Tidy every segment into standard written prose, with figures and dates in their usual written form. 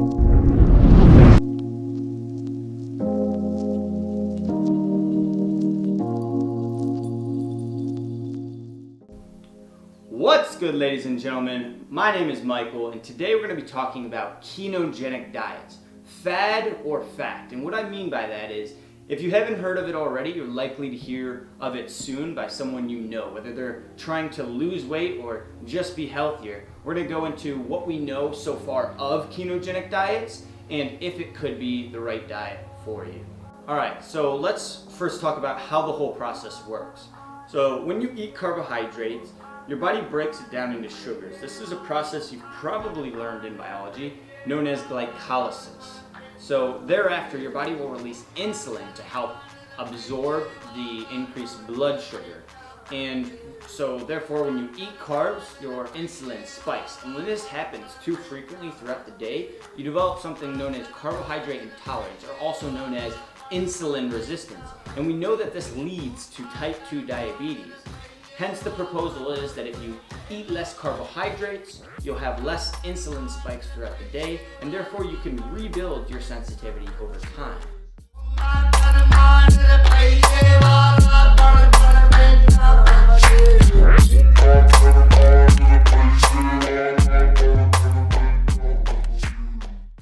What's good, ladies and gentlemen? My name is Michael, and today we're going to be talking about ketogenic diets, fad or fact. And what I mean by that is, if you haven't heard of it already, you're likely to hear of it soon by someone you know, whether they're trying to lose weight or just be healthier. We're going to go into what we know so far of ketogenic diets and if it could be the right diet for you. Alright, so let's first talk about how the whole process works. So when you eat carbohydrates, your body breaks it down into sugars. This is a process you've probably learned in biology, known as glycolysis. So thereafter, your body will release insulin to help absorb the increased blood sugar. And so therefore, when you eat carbs, your insulin spikes. And when this happens too frequently throughout the day, you develop something known as carbohydrate intolerance, or also known as insulin resistance. And we know that this leads to type 2 diabetes. Hence, the proposal is that if you eat less carbohydrates, you'll have less insulin spikes throughout the day, and therefore you can rebuild your sensitivity over time.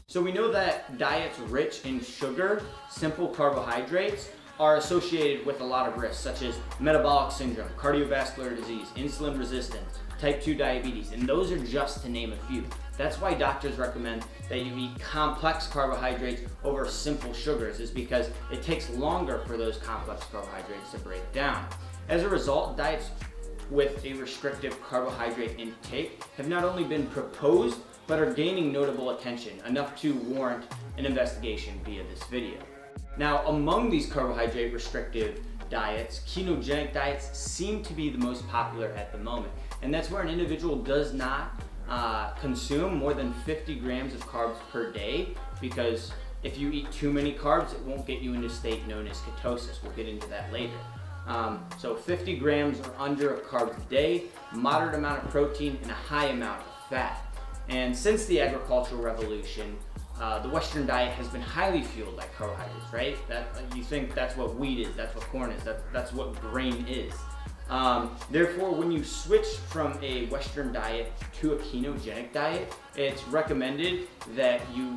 So we know that diets rich in sugar, simple carbohydrates, are associated with a lot of risks, such as metabolic syndrome, cardiovascular disease, insulin resistance, type 2 diabetes, and those are just to name a few. That's why doctors recommend that you eat complex carbohydrates over simple sugars, is because it takes longer for those complex carbohydrates to break down. As a result, diets with a restrictive carbohydrate intake have not only been proposed, but are gaining notable attention, enough to warrant an investigation via this video. Now, among these carbohydrate restrictive diets, ketogenic diets seem to be the most popular at the moment. And that's where an individual does not consume more than 50 grams of carbs per day, because if you eat too many carbs, it won't get you into a state known as ketosis. We'll get into that later. So 50 grams or under of carbs a day, moderate amount of protein, and a high amount of fat. And since the agricultural revolution, the Western diet has been highly fueled by carbohydrates, right? You think that's what wheat is, that's what corn is, that's what grain is. Therefore, when you switch from a Western diet to a ketogenic diet, it's recommended that you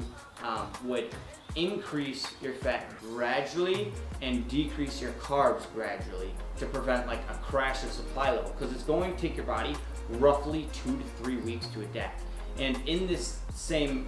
would increase your fat gradually and decrease your carbs gradually to prevent like a crash of supply level, because it's going to take your body roughly 2 to 3 weeks to adapt. And in this same,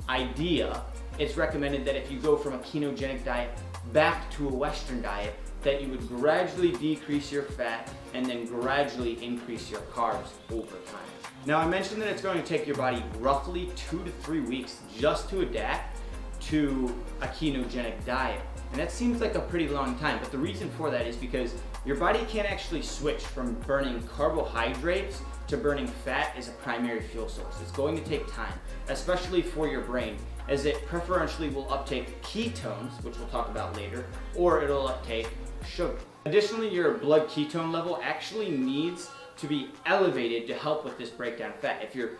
idea, it's recommended that if you go from a ketogenic diet back to a Western diet, that you would gradually decrease your fat and then gradually increase your carbs over time. Now, I mentioned that it's going to take your body roughly 2 to 3 weeks just to adapt to a ketogenic diet. And that seems like a pretty long time, but the reason for that is because your body can't actually switch from burning carbohydrates to burning fat as a primary fuel source. It's going to take time, especially for your brain, as it preferentially will uptake ketones, which we'll talk about later, or it'll uptake sugar. Additionally, your blood ketone level actually needs to be elevated to help with this breakdown of fat. If you're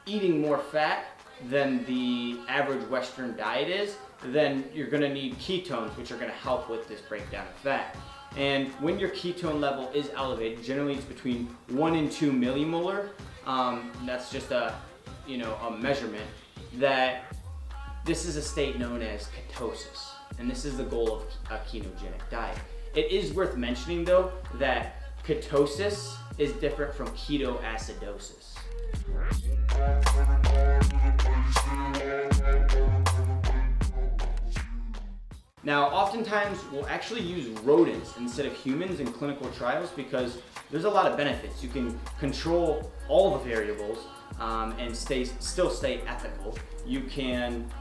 eating more fat than the average Western diet is, then you're going to need ketones, which are going to help with this breakdown of fat. And when your ketone level is elevated, generally it's between 1 and 2 millimolar. That's just a measurement. That this is a state known as ketosis, and this is the goal of a ketogenic diet. It is worth mentioning, though, that ketosis is different from ketoacidosis. Now, oftentimes we'll actually use rodents instead of humans in clinical trials because there's a lot of benefits. You can control all the variables and still stay ethical. You can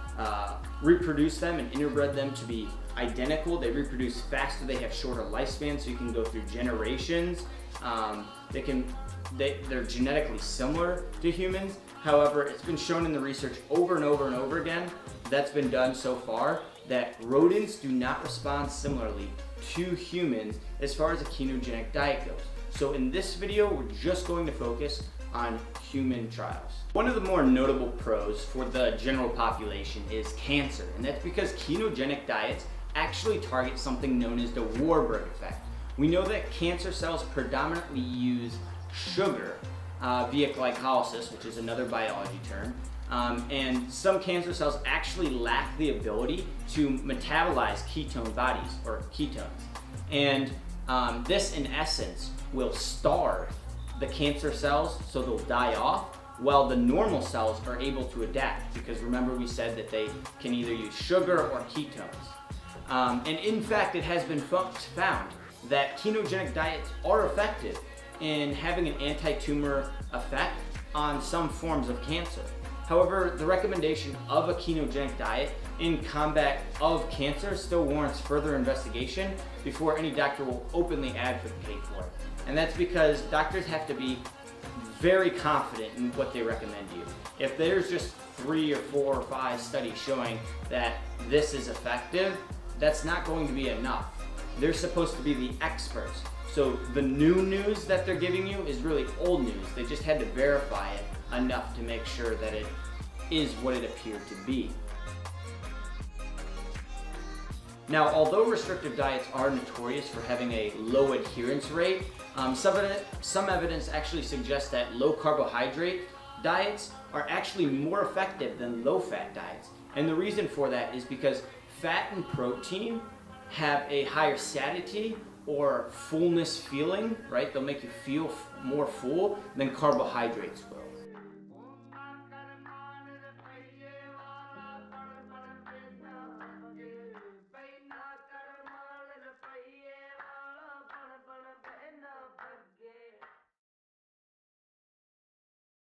reproduce them and interbred them to be identical. They reproduce faster, they have shorter lifespans, so you can go through generations. They're genetically similar to humans. However, it's been shown in the research over and over and over again that's been done so far that rodents do not respond similarly to humans as far as a ketogenic diet goes. So in this video, we're just going to focus on human trials. One of the more notable pros for the general population is cancer, and that's because ketogenic diets actually target something known as the Warburg effect. We know that cancer cells predominantly use sugar via glycolysis, which is another biology term, and some cancer cells actually lack the ability to metabolize ketone bodies, or ketones. And this, in essence, will starve the cancer cells so they'll die off, while the normal cells are able to adapt, because remember we said that they can either use sugar or ketones. And in fact, it has been found that ketogenic diets are effective in having an anti-tumor effect on some forms of cancer. However, the recommendation of a ketogenic diet in combat of cancer still warrants further investigation before any doctor will openly advocate for it. And that's because doctors have to be very confident in what they recommend you. If there's just 3 or 4 or 5 studies showing that this is effective, that's not going to be enough. They're supposed to be the experts. So the new news that they're giving you is really old news. They just had to verify it enough to make sure that it is what it appeared to be. Now, although restrictive diets are notorious for having a low adherence rate, some evidence actually suggests that low carbohydrate diets are actually more effective than low fat diets. And the reason for that is because fat and protein have a higher satiety or fullness feeling, right? They'll make you feel more full than carbohydrates will.